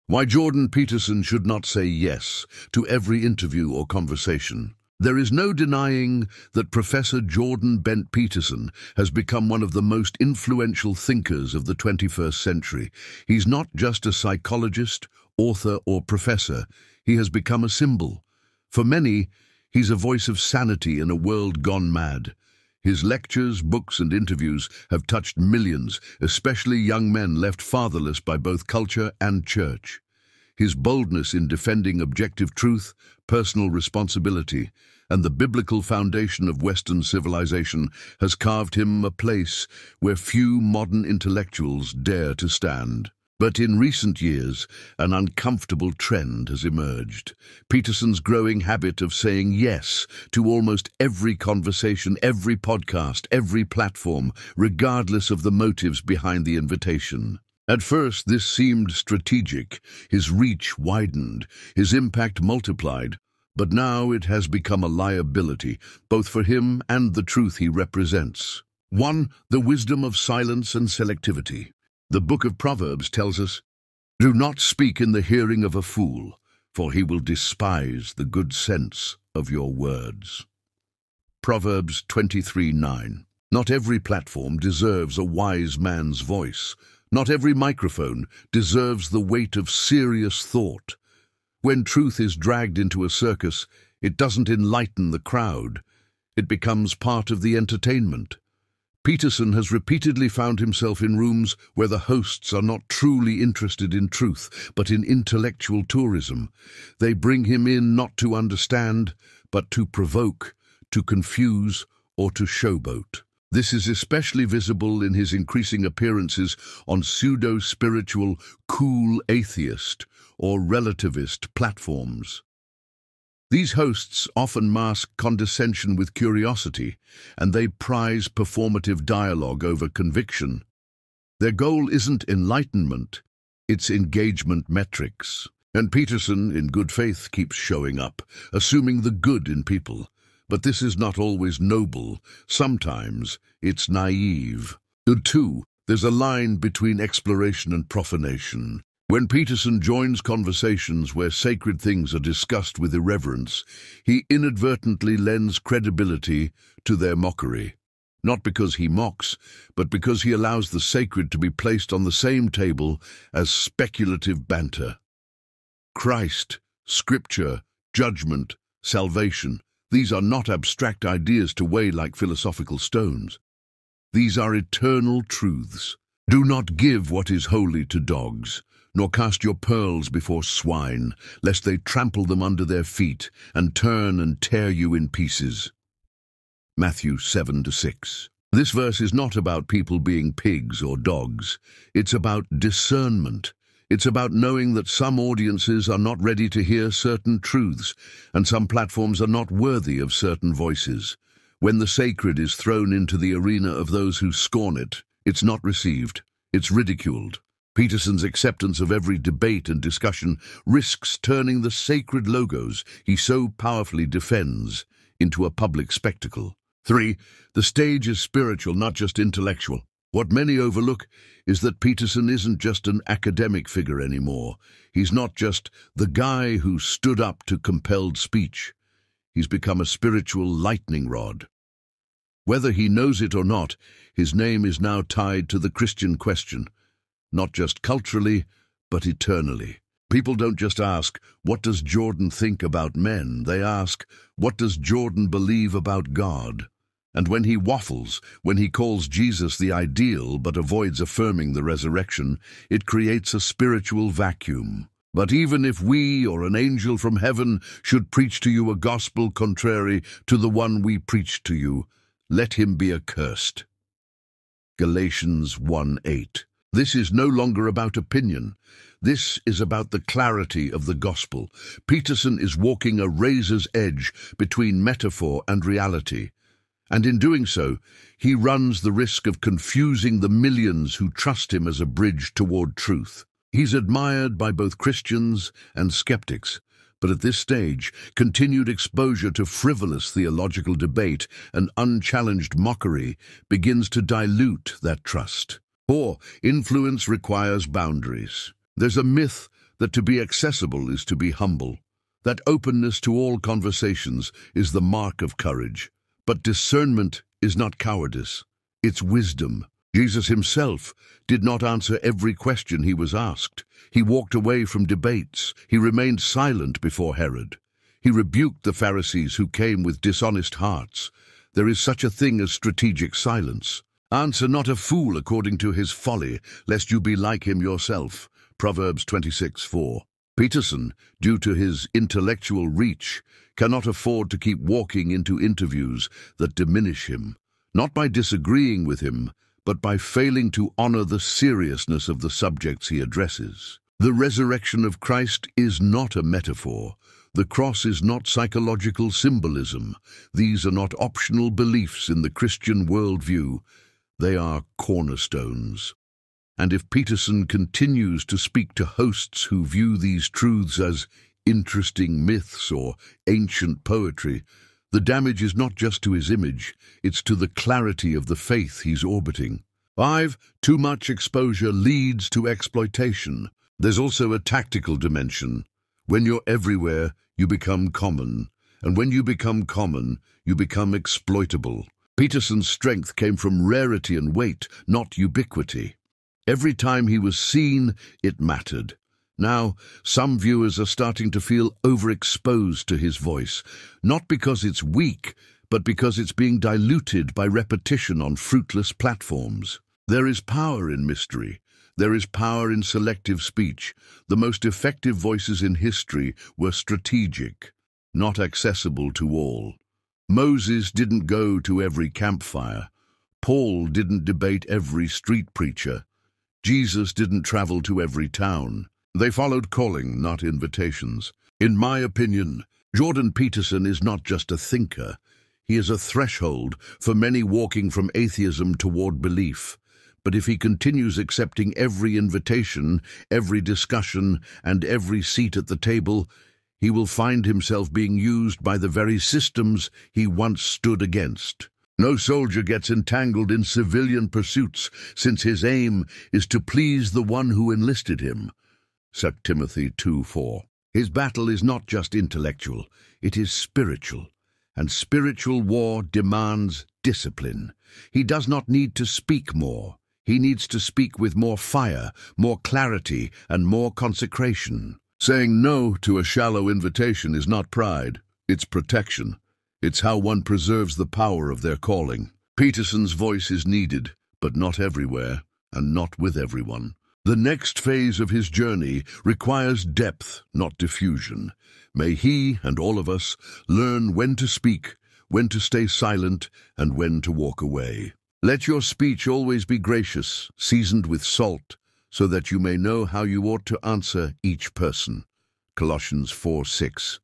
Why Jordan Peterson should not say yes to every interview or conversation. There is no denying that Professor Jordan Bent Peterson has become one of the most influential thinkers of the 21st century. He's not just a psychologist, author, or professor. He has become a symbol. For many, he's a voice of sanity in a world gone mad. His lectures, books, and interviews have touched millions, especially young men left fatherless by both culture and church. His boldness in defending objective truth, personal responsibility, and the biblical foundation of Western civilization has carved him a place where few modern intellectuals dare to stand. But in recent years, an uncomfortable trend has emerged. Peterson's growing habit of saying yes to almost every conversation, every podcast, every platform, regardless of the motives behind the invitation. At first, this seemed strategic. His reach widened, his impact multiplied, but now it has become a liability, both for him and the truth he represents. 1. The wisdom of silence and selectivity. The book of Proverbs tells us, "Do not speak in the hearing of a fool, for he will despise the good sense of your words." Proverbs 23:9. Not every platform deserves a wise man's voice. Not every microphone deserves the weight of serious thought. When truth is dragged into a circus, it doesn't enlighten the crowd. It becomes part of the entertainment. Peterson has repeatedly found himself in rooms where the hosts are not truly interested in truth, but in intellectual tourism. They bring him in not to understand, but to provoke, to confuse, or to showboat. This is especially visible in his increasing appearances on pseudo-spiritual, cool atheist or relativist platforms. These hosts often mask condescension with curiosity, and they prize performative dialogue over conviction. Their goal isn't enlightenment, it's engagement metrics. And Peterson, in good faith, keeps showing up, assuming the good in people. But this is not always noble. Sometimes it's naive. 2. There's a line between exploration and profanation. When Peterson joins conversations where sacred things are discussed with irreverence, he inadvertently lends credibility to their mockery. Not because he mocks, but because he allows the sacred to be placed on the same table as speculative banter. Christ, Scripture, judgment, salvation, these are not abstract ideas to weigh like philosophical stones. These are eternal truths. Do not give what is holy to dogs, nor cast your pearls before swine, lest they trample them under their feet and turn and tear you in pieces. Matthew 7-6. This verse is not about people being pigs or dogs. It's about discernment. It's about knowing that some audiences are not ready to hear certain truths, and some platforms are not worthy of certain voices. When the sacred is thrown into the arena of those who scorn it, it's not received, it's ridiculed. Peterson's acceptance of every debate and discussion risks turning the sacred logos he so powerfully defends into a public spectacle. 3. The stage is spiritual, not just intellectual. What many overlook is that Peterson isn't just an academic figure anymore. He's not just the guy who stood up to compelled speech. He's become a spiritual lightning rod. Whether he knows it or not, his name is now tied to the Christian question, not just culturally, but eternally. People don't just ask, what does Jordan think about men? They ask, what does Jordan believe about God? And when he waffles, when he calls Jesus the ideal but avoids affirming the resurrection, it creates a spiritual vacuum. But even if we or an angel from heaven should preach to you a gospel contrary to the one we preach to you, let him be accursed. Galatians 1:8. This is no longer about opinion. This is about the clarity of the gospel. Peterson is walking a razor's edge between metaphor and reality. And in doing so, he runs the risk of confusing the millions who trust him as a bridge toward truth. He's admired by both Christians and skeptics, but at this stage, continued exposure to frivolous theological debate and unchallenged mockery begins to dilute that trust. 4. Influence requires boundaries. There's a myth that to be accessible is to be humble, that openness to all conversations is the mark of courage. But discernment is not cowardice, it's wisdom. Jesus himself did not answer every question he was asked. He walked away from debates. He remained silent before Herod. He rebuked the Pharisees who came with dishonest hearts. There is such a thing as strategic silence. Answer not a fool according to his folly, lest you be like him yourself. Proverbs 26:4. Peterson, due to his intellectual reach, cannot afford to keep walking into interviews that diminish him, not by disagreeing with him, but by failing to honor the seriousness of the subjects he addresses. The resurrection of Christ is not a metaphor. The cross is not psychological symbolism. These are not optional beliefs in the Christian worldview. They are cornerstones. And if Peterson continues to speak to hosts who view these truths as interesting myths or ancient poetry, the damage is not just to his image, it's to the clarity of the faith he's orbiting. 5. Too much exposure leads to exploitation. There's also a tactical dimension. When you're everywhere, you become common. And when you become common, you become exploitable. Peterson's strength came from rarity and weight, not ubiquity. Every time he was seen, it mattered. Now, some viewers are starting to feel overexposed to his voice, not because it's weak, but because it's being diluted by repetition on fruitless platforms. There is power in mystery. There is power in selective speech. The most effective voices in history were strategic, not accessible to all. Moses didn't go to every campfire. Paul didn't debate every street preacher. Jesus didn't travel to every town. They followed calling, not invitations. In my opinion, Jordan Peterson is not just a thinker. He is a threshold for many walking from atheism toward belief. But if he continues accepting every invitation, every discussion, and every seat at the table, he will find himself being used by the very systems he once stood against. No soldier gets entangled in civilian pursuits, since his aim is to please the one who enlisted him. 2 Timothy 2:4. His battle is not just intellectual, it is spiritual. And spiritual war demands discipline. He does not need to speak more. He needs to speak with more fire, more clarity, and more consecration. Saying no to a shallow invitation is not pride, it's protection. It's how one preserves the power of their calling. Peterson's voice is needed, but not everywhere, and not with everyone. The next phase of his journey requires depth, not diffusion. May he and all of us learn when to speak, when to stay silent, and when to walk away. Let your speech always be gracious, seasoned with salt, so that you may know how you ought to answer each person. Colossians 4:6.